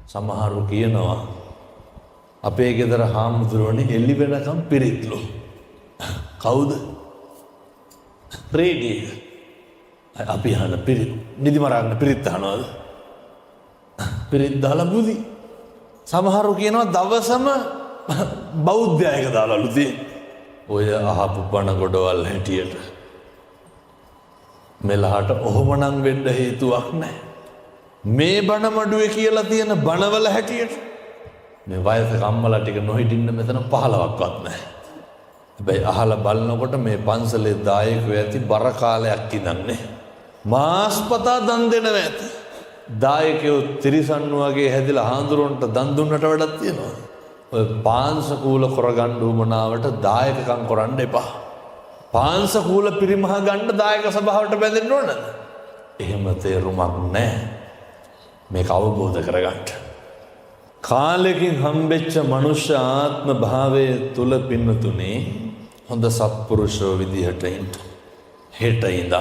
සමහරු කියනවා අපේ ගෙදර හාමුදුරුවනේ එළි වෙනකම් පිරිත්ලු. කවුද? රේඩිය. අපි අහන පිරිත් නිදි මරන්න පිරිත් අහනවාද? පිරිත් දාලා බුදි. සමහරු කියනවා දවසම බෞද්ධයක දාලාලු තියෙන්නේ. ඔය අහපු බණ ගොඩවල් හැටියට මෙලහට ඔහොමනම් වෙන්න හේතුවක් නැහැ. මේ බණ මඩුවේ කියලා තියෙන බණවල හැටියට මේ වයසක අම්මලා ටික නොහිටින්න මෙතන 15ක්වත් නැහැ. හැබැයි අහලා බලනකොට මේ පන්සලේ දායකයෝ ඇති බර කාලයක් ඉඳන්නේ. මාස්පතා දන් දෙනවා ඇති. දායකයෝ තිරිසන් වගේ හැදිලා හාඳුරන්ට දන් දුන්නට වැඩක් තියෙනවා. ඔය පාංශකූල කරගන්න උමනාවට දායකකම් කරන්න එපා. පාංශකූල පිරිමහ ගන්න දායක සභාවට බැඳෙන්න ඕනද? එහෙම තේරුමක් නැහැ. මේක අවබෝධ කරගන්න. කාලෙකින් හම්බෙච්ච මනුෂ්‍ය ආත්ම භාවයේ තුල පින්නතුනේ හොඳ සත්පුරුෂෝ විදිහට ඉන්න. හෙට ඉඳන්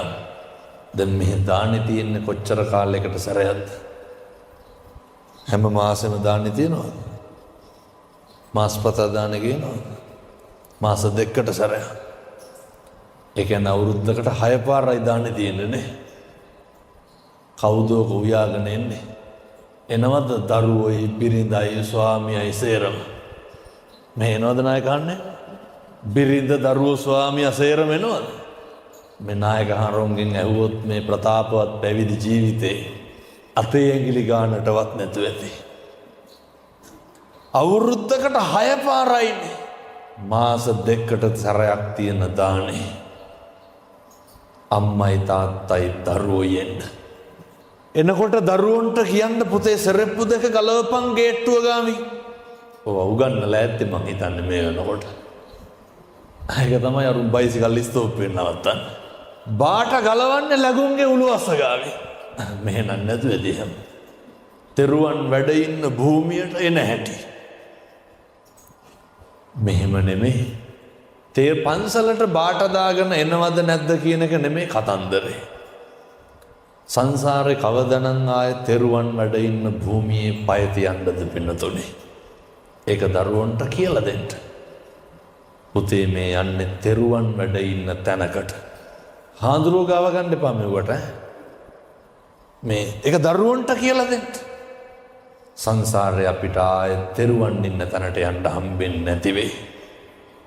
දැන් මෙහෙ දාන්නේ තියෙන්නේ කොච්චර කාලයකට සැරයක්ද? හැම මාසෙම දාන්නේ තියෙනවද? මාස්පතා දාන්නේ කියනවද? මාස දෙකකට සැරයක්. ඒ කියන්නේ අවුරුද්දකට 6 පාරයි දාන්නේ තියෙන්නේ නේ. කවුද උයාගෙන එන්නේ? එනවද දරුවෝයි බිරිඳයි ස්වාමියයි සේරම? මේ එනවද නායක අහන්නේ? බිරිඳ දරුවෝ ස්වාමියා සේරම එනවද? මේ නායක හරොන්ගෙන් ඇහුවොත් මේ ප්‍රතාපවත් පැවිදි ජීවිතේ අතේ ඇඟිලි ගන්නටවත් නැතුව ඇති. අවුරුද්දකට 6 පාරයිනේ. මාස දෙකකට සැරයක් තියෙන දානේ. අම්මයි තාත්තයි දරුවෝ යන්න. එනකොට දරුවන්ට කියන්න පුතේ සෙරෙප්පු දෙක ගලවපන් ගේට්ටුව ගාමි. ඔව් උගන්නලා ඇත්තේ මං හිතන්නේ මේ වෙනකොට. ඒක තමයි අර බයිසිකල් ස්තෝප්පෙන් නවත්තන්න. බාට ගලවන්නේ ලැබුම්ගේ උළුවස්ස ගාවි. මෙහෙනම් නැතුවේදී හැම. තෙරුවන් වැඩ ඉන්න භූමියට එන හැටි. මෙහෙම නෙමෙයි. තේ පන්සලට බාට දාගෙන එනවද නැද්ද කියන එක නෙමෙයි කතන්දරේ. සංසාරේ කවදනම් ආයේ තෙරුවන් වැඩ ඉන්න භූමියේ පය තියන්නද පින්නතුනේ. ඒක දරුවන්ට කියලා දෙන්න. පුතේ මේ යන්නේ තෙරුවන් වැඩ ඉන්න තැනකට. හාඳුරුව ගාව ගන්න එපා මෙවට. මේ ඒක දරුවන්ට කියලා දෙන්න. සංසාරේ අපිට ආයේ තෙරුවන් ඉන්න තැනට යන්න හම්බෙන්නේ නැති වෙයි.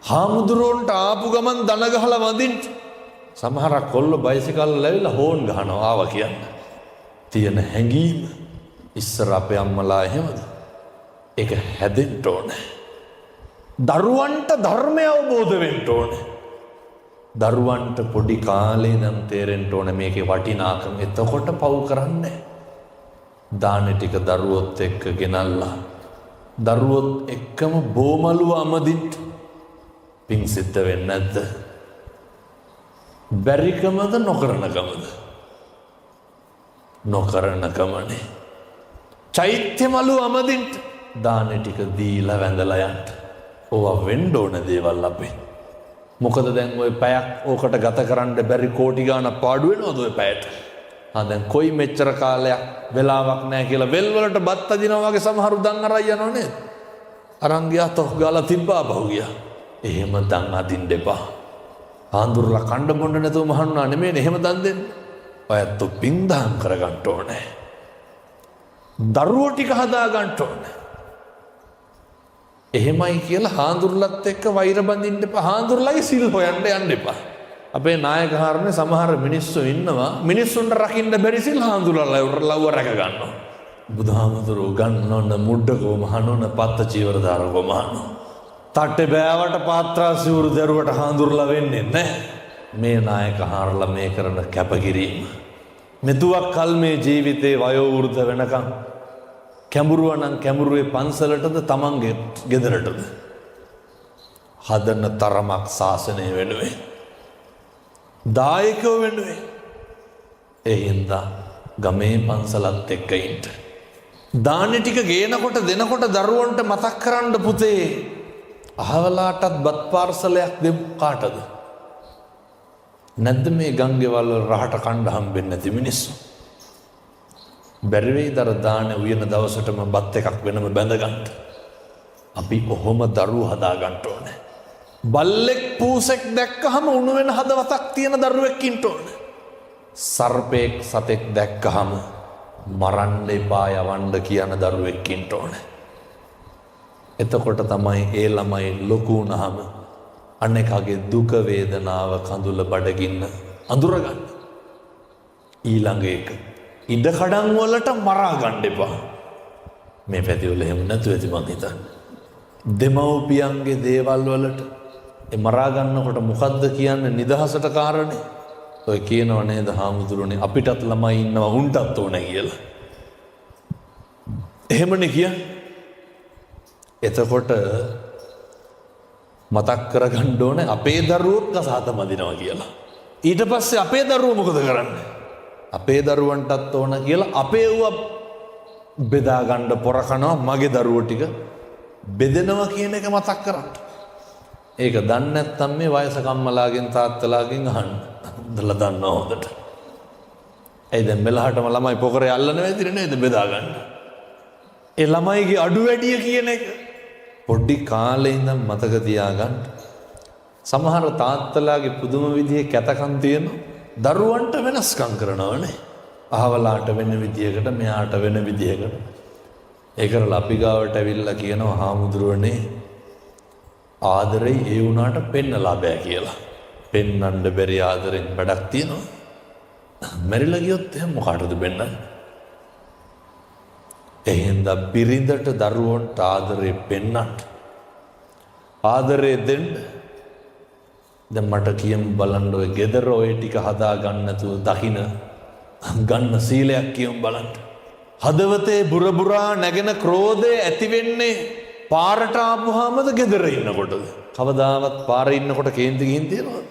හාමුදුරුවන්ට ආපු ගමන් දන ගහලා වඳින්න. සමහරක් කොල්ල බයිසිකල් ලැබිලා හෝන් ගහනවා ආවා කියන්න. තියෙන හැඟීම ඉස්සර අපේ අම්මලා එහෙමද? ඒක හැදෙන්න ඕනේ. දරුවන්ට ධර්මය අවබෝධ වෙන්න ඕනේ. දරුවන්ට පොඩි කාලේ නම් තේරෙන්න ඕනේ මේකේ වටිනාකම. එතකොට පව් කරන්නේ. දානේ ටික දරුවොත් එක්ක ගෙනල්ලා දරුවොත් එක්කම බෝමලුව අමදින්න පිං සිද්ධ වෙන්නේ නැද්ද? බැරිකමද නොකරනකමද? නොකරනකමනේ. චෛත්‍ය මලු අමදින්න දානේ ටික දීලා වැඳලා යන්න. ඕවා වෙන්න ඕන දේවල් අපේ. මොකද දැන් ওই පැයක් ඕකට ගත කරන්න බැරි කෝටි ගාණක් පාඩු වෙනවද ওই පැයට? දැන් කොයි මෙච්චර කාලයක් වෙලාවක් නැහැ කියලා වෙල් වලට බත් අදිනවා වගේ සමහරු දන් අරන් යනව නේද? අරන් ගියා තොක් ගාලා තිබ්බා බහුව ගියා. එහෙම දන් අදින්න එපා. ආන්දුරලා කණ්ඩ බොණ්ඩ නැතුව මහන්නා නෙමෙයි එහෙම දන් දෙන්න. ඔයත් පින්දාම් කරගන්න ඕනේ. දරුවෝ ටික හදා ගන්න ඕනේ. එහෙමයි කියලා හාඳුරලත් එක්ක වෛර බඳින්න එපා. හාඳුරලයි සිල් හොයන්න යන්න එපා. අපේ නායක හාරනේ සමහර මිනිස්සු ඉන්නවා මිනිස්සුන්ට රකින්න බැරි සිල් හාඳුරලා ලව්ව රැක ගන්නවා. බුදුහාමුදුරුවෝ ගන්නොන මුඩකෝ මහනොන පත්ත චීවරදාරකෝ මහනෝ. තට්ටේ බෑවට පාත්‍රා සිවුරු දරුවට හාඳුරලා වෙන්නේ නැහැ. මේ නායක හාරලා මේ කරන කැපකිරීම. මෙතුවක් කල් මේ ජීවිතේ වයෝ වෘද්ධ වෙනකම් කැඹුරුව නම් කැඹුරුවේ පන්සලටද තමන්ගේ ගෙදරටද හදන තරමක් ශාසනය වෙනුවෙන් දායකයෝ වෙනුවෙන් ඒ හින්දා ගමේ පන්සලත් එක්ක ඉන්න. දානේ ටික ගේනකොට දෙනකොට දරුවන්ට මතක් කරන්න පුතේ අහවලාටත් බත් පාර්සලයක් දෙමු කාටද? නැද්ද මේ ගංගෙවල් වල රහට කණ්ඩ හම්බෙන්නේ නැති මිනිස්සු? බැරි වෙයිද අර දාන උයන දවසටම බත් එකක් වෙනම බැඳ ගන්න. අපි කොහොම දරුවෝ හදා ගන්න ඕනේ. බල්ලෙක් පූසෙක් දැක්කහම උණු වෙන හදවතක් තියෙන දරුවෙක් ඉන්න ඕනේ. සර්පෙක් සතෙක් දැක්කහම මරන්න එපා යවන්න කියන දරුවෙක් ඉන්න ඕනේ. එතකොට තමයි ඒ ළමයි ලොකු වුණාම අනෙකගේ දුක වේදනාව කඳුල බඩගින්න අඳුරගන්න. ඊළඟ එක ඉඩකඩම් වලට මරා ගන්න එපා. මේ පැතිවල එහෙම නැතුව ඇති මං හිතන්නේ. දෙමව්පියන්ගේ දේවල් වලට ඒ මරා ගන්නකොට මොකද්ද කියන්නේ නිදහසට කාරණේ? ඔය කියනව නේද හාමුදුරනේ අපිටත් ළමයි ඉන්නවා උන්ටත් ඕනේ කියලා. එහෙමනේ කියන්නේ. එතකොට මතක් කරගන්න ඕනේ අපේ දරුවොත් කසාද මදිනවා කියලා. ඊට පස්සේ අපේ දරුවෝ මොකද කරන්නේ? අපේ දරුවන්ටත් ඕන කියලා අපේ ඌව බෙදා ගන්න පොර කනවා මගේ දරුවෝ ටික බෙදෙනවා කියන එක මතක් කරන්න. ඒක දන්නේ නැත්නම් මේ වයසක අම්මලාගෙන් තාත්තලාගෙන් අහන්න. දලා දන්නවා හොඳට. ඒ දැන් මෙලහටම ළමයි පොකරේ අල්ලන වෙදිනේ නේද බෙදා ගන්න. ඒ ළමයිගේ අඩු වැඩිය කියන එක පොඩි කාලේ ඉඳන් මතක තියාගන්න. සමහර තාත්තලාගේ පුදුම විදිහේ කැතකම් තියෙනවා. දරුවන්ට වෙනස්කම් කරනවනේ. අහවලාට වෙන විදියකට මෙයාට වෙන විදියකට. ඒකරලා අපි ගාවට ඇවිල්ලා කියනවා හාමුදුරුවනේ ආදරේ ඒ වුණාට පෙන්නලා බෑ කියලා. පෙන්නන්න බැරි ආදරෙන් වැඩක් තියෙනවා. මැරිලා ගියොත් එහෙනම් මොකටද බෙන්නන්නේ? එහෙනම් බිරිඳට දරුවන්ට ආදරේ පෙන්නන්න. ආදරේ දෙන්න. දැන් මට කියමු බලන්න ඔය ගෙදර ඔය ටික හදා ගන්න නැතුව දකින්න ගන්න සීලයක් කියමු බලන්න. හදවතේ බුරබුරා නැගෙන ක්‍රෝධය ඇති වෙන්නේ පාරට ආපුවාමද ගෙදර ඉන්නකොටද? කවදාවත් පාරේ ඉන්නකොට කේන්ති ගිහින් තියනවද?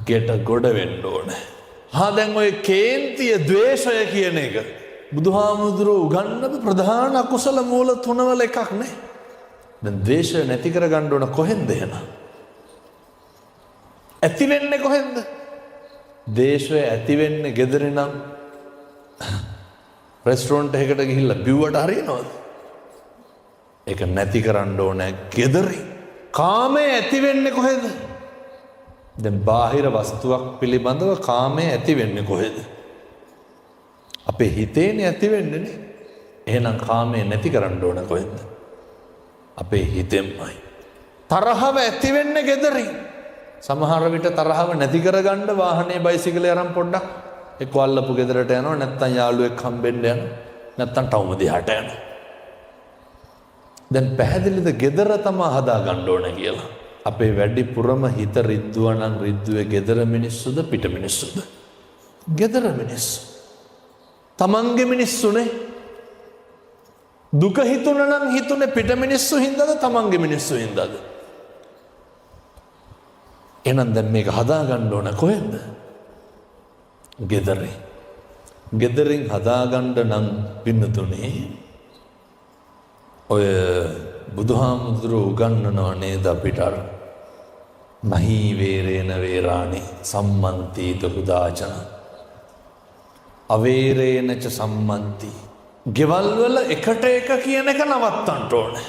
ගෙට ගොඩ වෙන්න ඕනේ. දැන් ඔය කේන්තිය ද්වේෂය කියන එක බුදුහාමුදුරුවෝ උගන්වපු ප්‍රධාන අකුසල මූල තුනවල එකක් නේ. දැන් ද්වේෂය නැති කර ගන්න ඕන කොහෙන්ද එහෙනම්? ඇති වෙන්නේ කොහෙන්ද? ද්වේෂය ඇති වෙන්නේ ගෙදරින් නම් රෙස්ටොරන්ට් එකකට ගිහිල්ලා බිව්වට හරියනවද? ඒක නැති කරන්න ඕනේ ගෙදරින්. කාමය ඇති වෙන්නේ කොහෙද? දැන් බාහිර වස්තුවක් පිළිබඳව කාමය ඇති වෙන්නේ කොහෙද? අපේ හිතේනේ ඇති වෙන්නේ නේ. එහෙනම් කාමය නැති කරන්න ඕන කොහෙන්ද? අපේ හිතෙන්මයි. තරහව ඇති වෙන්නේ ගෙදරින්. සමහර විට තරහව නැති කරගන්න වාහනේ බයිසිකලේ අරන් පොඩ්ඩක් එක්ක අල්ලපු ගෙදරට යනවා නැත්නම් යාළුවෙක් හම්බෙන්න යනවා නැත්නම් ටවුම දිහාට යනවා. දැන් පැහැදිලිද ගෙදර තමයි හදා ගන්න ඕන කියලා. අපේ වැඩිපුරම හිත රිද්දුවා නම් රිද්දුවේ ගෙදර මිනිස්සුද පිට මිනිස්සුද? ගෙදර මිනිස්සු. තමන්ගේ මිනිස්සුනේ. දුක හිතුණ නම් හිතුනේ පිට මිනිස්සු හින්දාද තමන්ගේ මිනිස්සු හින්දාද? එහෙනම් දැන් මේක හදා ගන්න ඕන කොහෙන්ද? ගෙදරින්. ගෙදරින් හදා ගන්න නම් පින්නතුනේ ඔය බුදුහාමුදුරුවෝ උගන්වනවා නේද අපිට අර නහි වේරේන වේරාණි සම්මන්තිත හුදාචන අවේරේනච සම්මන්ති. ගෙවල් වල එකට එක කියන එක නවත්තන්න ඕනේ.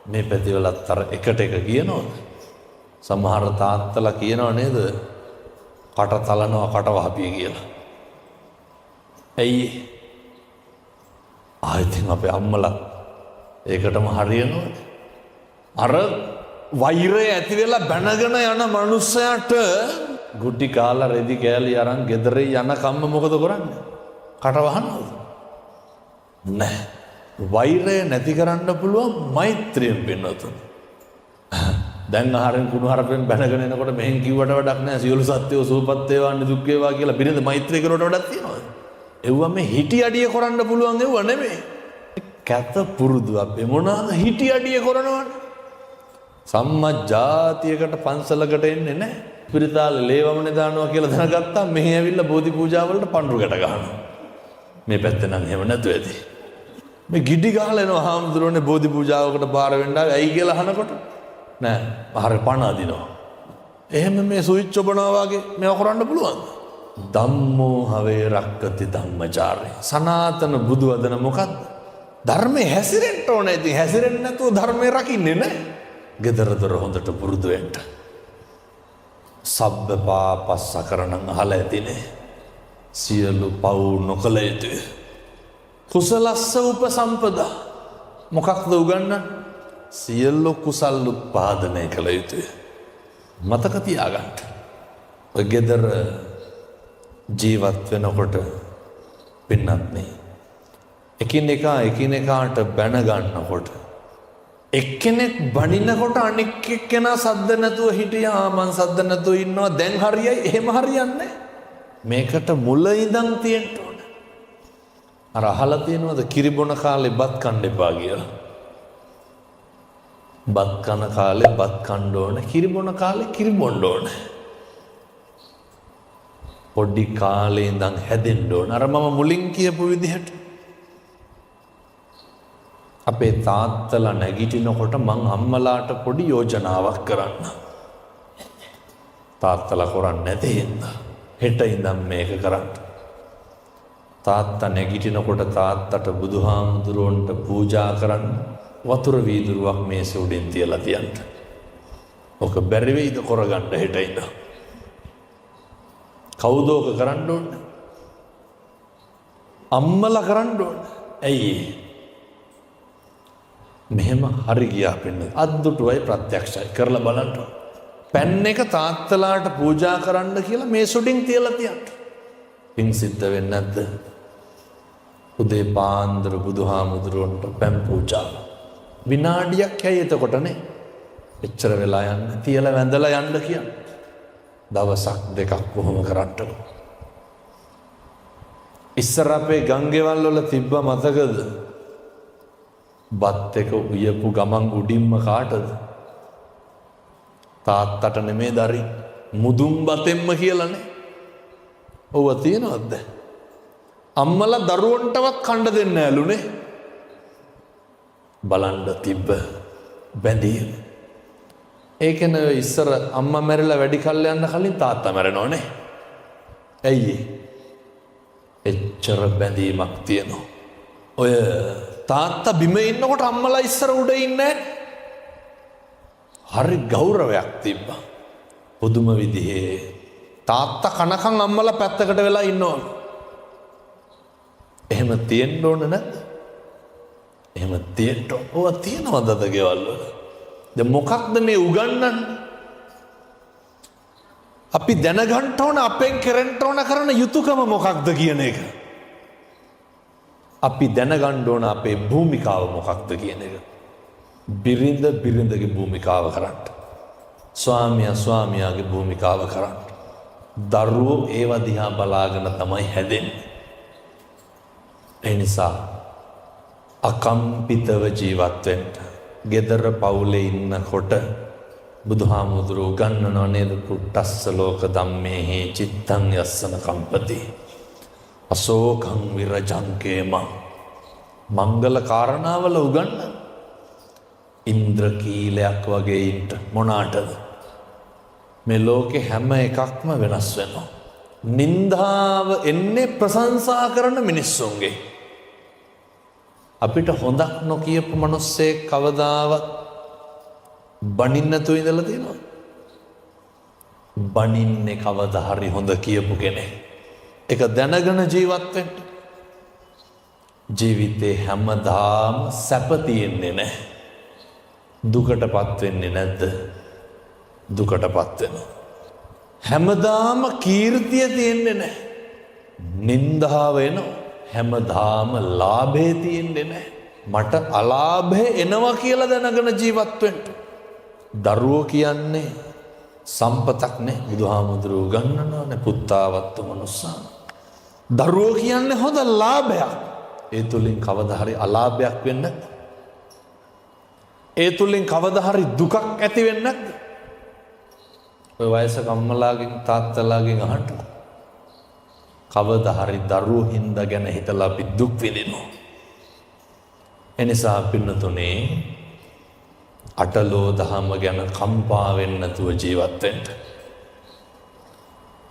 මේ පැතිවලත් අර එකට එක කියනවද? සමහර තාත්තලා කියනව නේද කට තලනවා කට වහපිය කියලා. ඇයි? ආයෙත් අපේ අම්මලා ඒකටම හරියනවද? අර වෛරය ඇති වෙලා බැනගෙන යන මනුස්සයාට ගුටි කාලා රෙදි කෑලි අරන් ගෙදරේ යන කම්ම මොකද කරන්නේ? කට වහනවද? නැහැ. වෛරය නැති කරන්න පුළුවන් මෛත්‍රියෙන් පින්නතුනි. දැන් ආහාරෙන් කුණු හරපෙන් බැනගෙන එනකොට මෙහෙන් කිව්වට වැඩක් නැහැ. සියලු සත්‍යෝ සුවපත් වේවා නිදුක් වේවා කියලා බිරිඳ මෛත්‍රී කරුවට වැඩක් තියනවද? එව්වා මේ හිටි අඩිය කරන්න පුළුවන් එව්වා නෙමෙයි. කැත පුරුදු අපේ මොනවාද හිටි අඩිය කරනවනේ. සම්මජ්ජාතියකට පන්සලකට එන්නේ නැහැ. පිරිතාල ලේවමනේ දානවා කියලා දැනගත්තා මෙහි ඇවිල්ලා බෝධි පූජා වලට පඳුරු ගැට ගන්නවා. මේ පැත්තේ නම් එහෙම නැතු ඇති. මේ ගිඩි ගහලා එනවා හාමුදුරනේ බෝධි පූජාවකට බාර වෙන්න ආවේ ඇයි කියලා අහනකොට නෑ ආහාර පණ අදිනවා. එහෙම මේ ස්විච් ඔබනවා වගේ මේව කරන්න පුළුවන්ද? ධම්මෝ හවේ රක්කති ධම්මචාරය. සනාතන බුදු වදන මොකක්ද? ධර්මයේ හැසිරෙන්න ඕනේ. ඉතින් හැසිරෙන්නේ නැතුව ධර්මයේ රකින්නේ නැහැ. gedara dora හොඳට පුරුදු වෙන්න. සබ්බ පාපස්ස කරණං අහලා ඇතිනේ. සියලු පව් නොකළ යුතුය. කුසලස්ස උපසම්පදා. මොකක්ද උගන්වන්නේ? සියලු කුසල් උත්පාදනය කළ යුතුය. මතක තියාගන්න. ඔය gedara ජීවත් වෙනකොට පින්නත් නේ. එකිනෙකාට බැන ගන්නකොට එක්කෙනෙක් බනිනකොට අනෙක් එක්කෙනා සද්ද නැතුව හිටියා මං සද්ද නැතුව ඉන්නවා දැන් හරියයි එහෙම හරියන්නේ මේකට මුල ඉඳන් තියෙන්න ඕන. අර අහලා තියෙනවද කිරිබොන කාලේ බත් කන්න එපා කියලා? බත් කන කාලේ බත් කන්න ඕන, කිරිබොන කාලේ කිරිබොන්න ඕන. පොඩි කාලේ ඉඳන් හැදෙන්න ඕන. අර මම මුලින් කියපු විදිහට අපේ තාත්තලා නැගිටිනකොට මං අම්මලාට පොඩි යෝජනාවක් කරන්න. තාත්තලා කරන්නේ නැති හින්දා හෙට ඉඳන් මේක කරන්න. තාත්තා නැගිටිනකොට තාත්තට බුදුහාමුදුරුවන්ට පූජා කරන්න වතුර වීදුරුවක් මේසෙ උඩින් තියලා තියන්න. ඔක බැරි වෙයිද කරගන්න හෙට ඉඳන්? කවුද ඔක කරන්න ඕනේ? අම්මලා කරන්න ඕනේ. ඇයි? මෙහෙම හරි ගියා පින්නේ. අද්දුටුවයි ප්‍රත්‍යක්ෂයි කරලා බලන්න. පැන් එක තාත්තලාට පූජා කරන්න කියලා මේ සුඩින් තියලා තියන්න. පින් සිද්ධ වෙන්නේ නැද්ද? උදේ පාන්දර බුදුහාමුදුරුවන්ට පැන් පූජා. විනාඩියක් ඇයි එතකොටනේ. එච්චර වෙලා යන්න තියලා වැඳලා යන්න කියන්නේ. දවසක් දෙකක් කොහොම කරන්නද? ඉස්සර අපේ ගංගෙවල් වල තිබ්බ මතකද? බත් එක උයපු ගමන් උඩින්ම කාටද? තාත්තට නෙමේ දරි මුදුන් බතෙන්ම කියලානේ. ඔව්ව තියනවද? අම්මලා දරුවන්ටවත් කන්න දෙන්නේ නැලුනේ. බලන්න තිබ්බ බැඳීම. ඒකන ඉස්සර අම්මා මැරිලා වැඩි කල් යන්න කලින් තාත්තා මැරෙනවනේ. ඇයි? එච්චර බැඳීමක් තියෙනවා. ඔය තාත්තා බිම ඉන්නකොට අම්මලා ඉස්සර උඩ ඉන්නේ හරි ගෞරවයක් තිබ්බා. පුදුම විදිහේ තාත්තා කනකන් අම්මලා පැත්තකට වෙලා ඉන්නවා. එහෙම තියෙන්න ඕන නැද්ද? එහෙම තියෙන්න ඕව තියනවද අද ගෙවල් වල? දැන් මොකක්ද මේ උගන්වන්නේ? අපි දැනගන්න ඕන අපෙන් කරන්න ඕන කරන යුතුයකම මොකක්ද කියන එක. අපි දැනගන්න ඕන අපේ භූමිකාව මොකක්ද කියන එක. බිරිඳගේ භූමිකාව කරන්න. ස්වාමියාගේ භූමිකාව කරන්න. දරුවෝ ඒව දිහා බලාගෙන තමයි හැදෙන්නේ. ඒ නිසා අකම්පිතව ජීවත් වෙන්න. ගෙදර පවුලේ ඉන්නකොට බුදුහාමුදුරුවෝ උගන්වනවා නේද? පුට්ටස්ස ලෝක ධම්මේහි චිත්තං යස්සන කම්පති අශෝකං විරජංකේම. මංගල කාරණාවල උගන්වන ඉන්ද්‍රකීලයක් වගේ ඉන්න මොනාටද? මේ ලෝකේ හැම එකක්ම වෙනස් වෙනවා. නින්දාව එන්නේ ප්‍රශංසා කරන මිනිස්සුන්ගේ. අපිට හොඳක් නොකියපු මිනිස්සෙක් කවදාවත් බනින්න නැතුව ඉඳලා තියෙනවා. බනින්නේ කවදා හරි හොඳ කියපු කෙනෙක්. ඒක දැනගෙන ජීවත් වෙන්න. ජීවිතේ හැමදාම සැප තියෙන්නේ නැහැ. දුකටපත් වෙන්නේ නැද්ද? දුකටපත් වෙනවා. හැමදාම කීර්තිය තියෙන්නේ නැහැ. නින්දාව එනවා. හැමදාම ලාභේ තියෙන්නේ නැහැ. මට අලාභේ එනවා කියලා දැනගෙන ජීවත් වෙන්න. දරුවෝ කියන්නේ සම්පතක් නේ. බුදුහාමුදුරුවෝ ගන්නනවානේ පුත්තාවත්තු මනුස්සා. දරුවෝ කියන්නේ හොඳ ලාභයක්. ඒ තුලින් කවදා හරි අලාභයක් වෙන්නේ නැද්ද? ඒ තුලින් කවදා හරි දුකක් ඇති වෙන්නේ නැද්ද? ඔය වයසක අම්මලාගෙන් තාත්තලාගෙන් අහන්න. කවදා හරි දරුවෝ හින්දා ගැන හිතලා අපි දුක් විඳිනවා. එනිසා පින්නතුනේ අටලෝ දහම ගැන කම්පා වෙන්නේ නැතුව ජීවත් වෙන්න.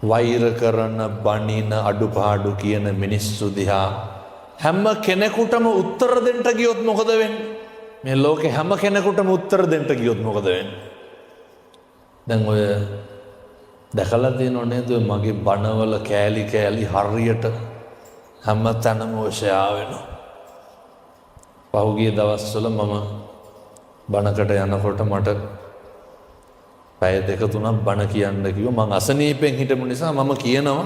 වෛර කරන බනින අඩුපාඩු කියන මිනිස්සු දිහා හැම කෙනෙකුටම උත්තර දෙන්න ගියොත් මොකද වෙන්නේ? මේ ලෝකේ හැම කෙනෙකුටම උත්තර දෙන්න ගියොත් මොකද වෙන්නේ? දැන් ඔය දැකලා තියෙනව නේද මගේ බණවල කෑලි කෑලි හරියට හැම තැනම ඔෂයා වෙනවා. පහුගිය දවස්වල මම බණකට යනකොට මට පැය දෙක තුනක් බණ කියන්න කිව්වා. මං අසනීපෙන් හිටපු නිසා මම කියනවා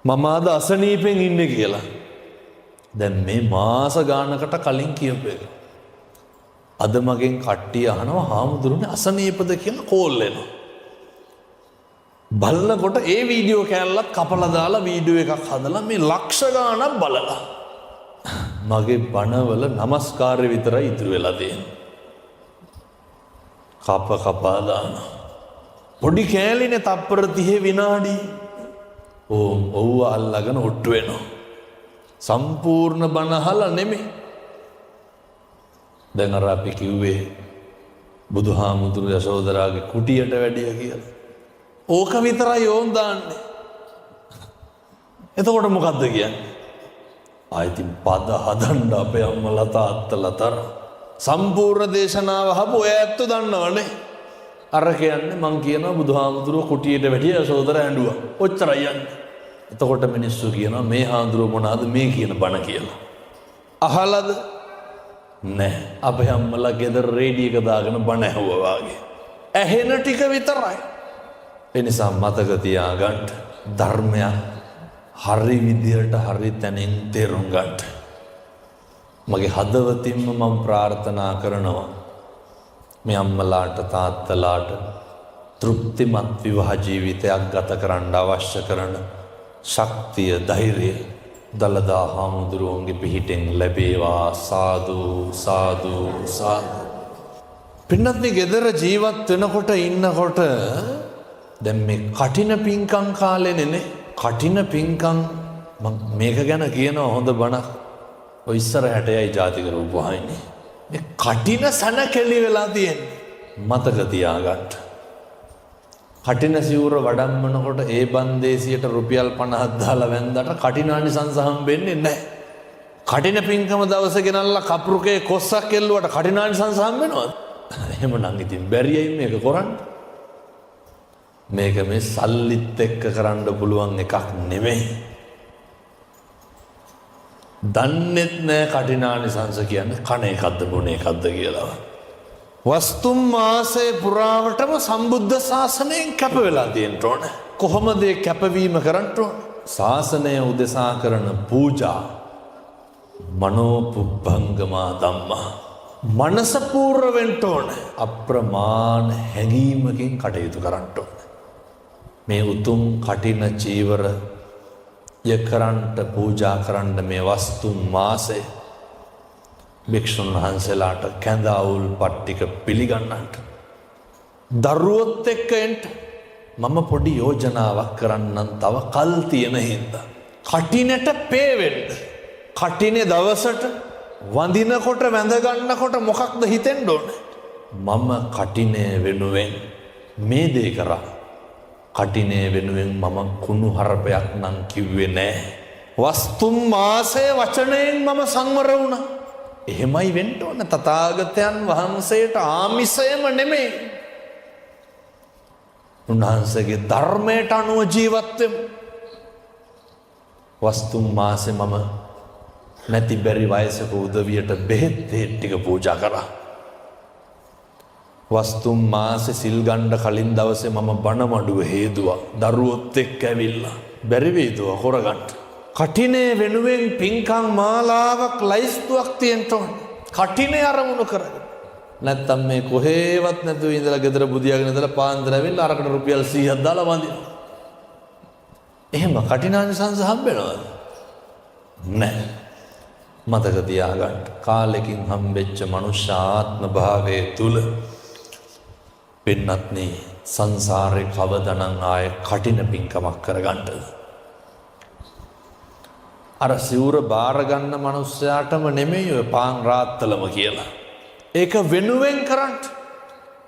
මම අද අසනීපෙන් ඉන්නේ කියලා. දැන් මේ මාස ගානකට කලින් කියපු එක. අද මගෙන් කට්ටිය අහනවා හාමුදුරනේ අසනීපද කියලා කෝල් එනවා. බලනකොට ඒ වීඩියෝ කෑල්ලක් කපලා දාලා වීඩියෝ එකක් හදලා මේ ලක්ෂ ගාණක් බලලා මගේ බණවල නමස්කාරය විතරයි ඉතුරු වෙලා තියෙන්නේ. කපා දානවා. පොඩි කෑලිනේ තප්පර 30 විනාඩි. ඔව්ව අල්ලගෙන ඔට්ටු වෙනවා. සම්පූර්ණ බණ අහලා නෙමෙයි. දැන් අර අපි කිව්වේ බුදුහාමුදුරු යශෝදරාගේ කුටියට වැඩිය කියලා. ඕක විතරයි ඕන් දාන්නේ. එතකොට මොකද්ද කියන්නේ? ආයිතින් පද හදන්න අපේ අම්මලා තාත්තලා තරම් සම්පූර්ණ දේශනාව අහපු ඔය ඇත්ත දන්නවනේ. අර කියන්නේ මං කියනවා බුදුහාමුදුරුව කුටියට වැඩිය යශෝදර ඇඬුවා. ඔච්චරයි යන්නේ. එතකොට මිනිස්සු කියනවා මේ හාමුදුරුව මොනවාද මේ කියන බණ කියලා. අහලාද? නැහැ. අපේ අම්මලා ගෙදර රේඩියෝ එක දාගෙන බණ ඇහුවා වගේ. ඇහෙන ටික විතරයි. ඒ නිසා මතක තියාගන්න ධර්මය හරි විදියට හරි තැනින් තේරුම් ගන්න. මගේ හදවතින්ම මම ප්‍රාර්ථනා කරනවා මේ අම්මලාට තාත්තලාට තෘප්තිමත් විවාහ ජීවිතයක් ගත කරන්න අවශ්‍ය කරන ශක්තිය ධෛර්යය දලදා හාමුදුරුවන්ගේ පිහිටෙන් ලැබේවා. සාදු සාදු සාදු. පින්නත් මේ ගෙදර ජීවත් වෙනකොට ඉන්නකොට දැන් මේ කටින පිංකම් කාලෙනේ. කටින පිංකම් මේක ගැන කියනවා හොඳ බණක්. ඔය ඉස්සර 60යි ජාතික රූපවාහිනිය. මේ කටින සනකෙලි වෙලා තියෙන්නේ. මතක තියාගන්න. කටින සිවුර වඩම්මනකොට ඒ බන්දේසියට රුපියල් 50ක් දාලා වැන්දට කටිනානිසංස හම්බෙන්නේ නැහැ. කටින පිංකම දවසේ ගෙනල්ලා කපුරුකේ කොස්සක් එල්ලුවට කටිනානිසංස හම්බෙනවද? එහෙමනම් ඉතින් බැරියයි මේක කරන්න. මේක මේ සල්ලිත් එක්ක කරන්න පුළුවන් එකක් නෙමෙයි. දන්නෙත් නෑ කටිනානිසංස කියන්නේ කණ එකක්ද බොන එකක්ද කියලා. වස්තුම් මාසේ පුරාවටම සම්බුද්ධ ශාසනයෙන් කැප වෙලා තියෙන්න ඕන. කොහොමද ඒ කැපවීම කරන්න ඕන? ශාසනය උදෙසා කරන පූජා මනෝපුබ්බංගමා ධම්මා. මනස පූර්ව වෙන්න ඕන. අප්‍රමාණ හැඟීමකින් කටයුතු කරන්න ඕන. මේ උතුම් කටින චීවර යකරන්ට පූජා කරන්න මේ වස්තු මාසේ භික්ෂුන් වහන්සේලාට කැඳ අවුල් පට්ටික පිළිගන්නන්ට දරුවොත් එක්ක එන්න මම පොඩි යෝජනාවක් කරන්නම්. තව කල් තියෙන හින්දා කටිනට පේවෙන්න. කටිනේ දවසට වඳිනකොට වැඳ ගන්නකොට මොකක්ද හිතෙන්න ඕනේ? මම කටිනේ වෙනුවෙන් මේ දේ කරා. කටිනේ වෙනුවෙන් මම කුණු හරපයක් නම් කිව්වේ නෑ. වස්තුම් මාසේ වචනයෙන් මම සංවර වුණා. එහෙමයි වෙන්න ඕන. තථාගතයන් වහන්සේට ආමිසයම නෙමෙයි. උන්වහන්සේගේ ධර්මයට අනුව ජීවත් වෙමු. වස්තුම් මාසේ මම නැති බැරි වයසක උදවියට බෙහෙත් ටික පූජා කරා. වස්තුම් මාසේ සිල් ගන්න කලින් දවසේ මම බණ මඩුව හේදුවා. දරුවොත් එක්ක ඇවිල්ලා බැරි වේදුව හොරගන්න. කටිනේ වෙනුවෙන් පින්කම් මාලාවක් ලයිස්තුවක් තියෙන්න ඕන. කටිනේ අරමුණු කරගෙන. නැත්තම් මේ කොහේවත් නැතුව ඉඳලා ගෙදර බුදියාගෙන ඉඳලා පාන්දර ඇවිල්ලා අරකට රුපියල් 100ක් දාලා වඳිනවා. එහෙම කටිනානිසංස හම්බෙනවද? නැහැ. මතක තියාගන්න. කාලෙකින් හම්බෙච්ච මනුෂ්‍ය ආත්ම භාවයේ තුල පින්නත්නි සංසාරේ කවදනම් ආයේ කටින පින්කමක් කරගන්නද? අර සිවුර බාර ගන්න මනුස්සයාටම නෙමෙයි ඔය පාන් රාත්තලම කියලා. ඒක වෙනුවෙන් කරන්න.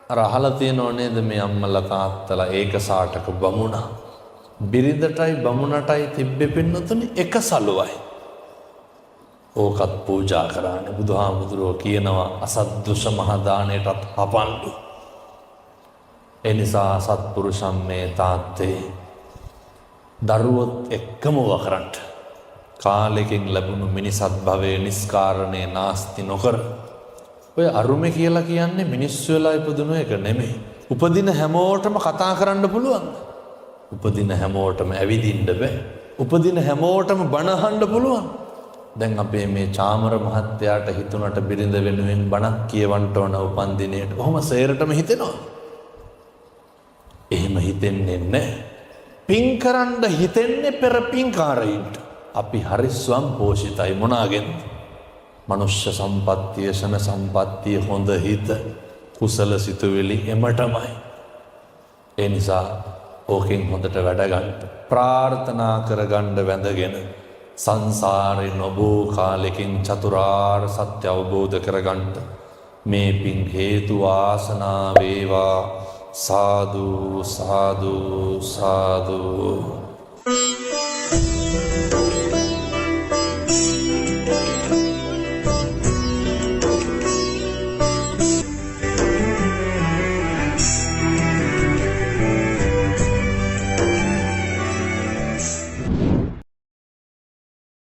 අර අහලා තියෙනව නේද මේ අම්මලා තාත්තලා ඒක සාටක බමුණා බිරිඳටයි බමුණටයි තිබ්බෙ පින්නතුනි එක සලුවයි. ඕකත් පූජා කරානේ. බුදුහාමුදුරුවෝ කියනවා අසද්දුෂ මහදානයටත් හපන්ඩු. එනිසා සත්පුරුෂම් මේ තාත්තේ දරුවොත් එක්කම වකරන්ට කාලෙකින් ලැබුණු මිනිසත් භවය නිස්කාරණය නාස්ති නොකර. ඔය අරුමෙ කියලා කියන්නේ මිනිස්සු වෙලා ඉපදුණු එක නෙමෙයි. උපදින හැමෝටම කතා කරන්න පුළුවන්. උපදින හැමෝටම ඇවිදින්න බෑ. උපදින හැමෝටම බණ අහන්න පුළුවන්. දැන් අපේ මේ චාමර මහත්තයාට හිතුණට බිරිඳ වෙනුවෙන් බණක් කියවන්න ඕන උපන් දිනේට. කොහොම සේරටම හිතෙනවා? එහෙම හිතෙන්නේ නැහැ. පින් කරන්න හිතෙන්නේ පෙර පින්කාරයින්ට. අපි හරි ස්වම්පෝෂිතයි මොනාගෙන්ද? මනුෂ්‍ය සම්පත්තිය, ශන සම්පත්තිය, හොඳ හිත, කුසල සිතුවිලි එමටමයි. ඒ නිසා ඕකෙන් හොඳට වැඩ ගන්න. ප්‍රාර්ථනා කරගන්න වැඳගෙන සංසාරේ නොබෝ කාලෙකින් චතුරාර්ය සත්‍ය අවබෝධ කරගන්න මේ පින් හේතු වාසනා වේවා. සාදු සාදු සාදු.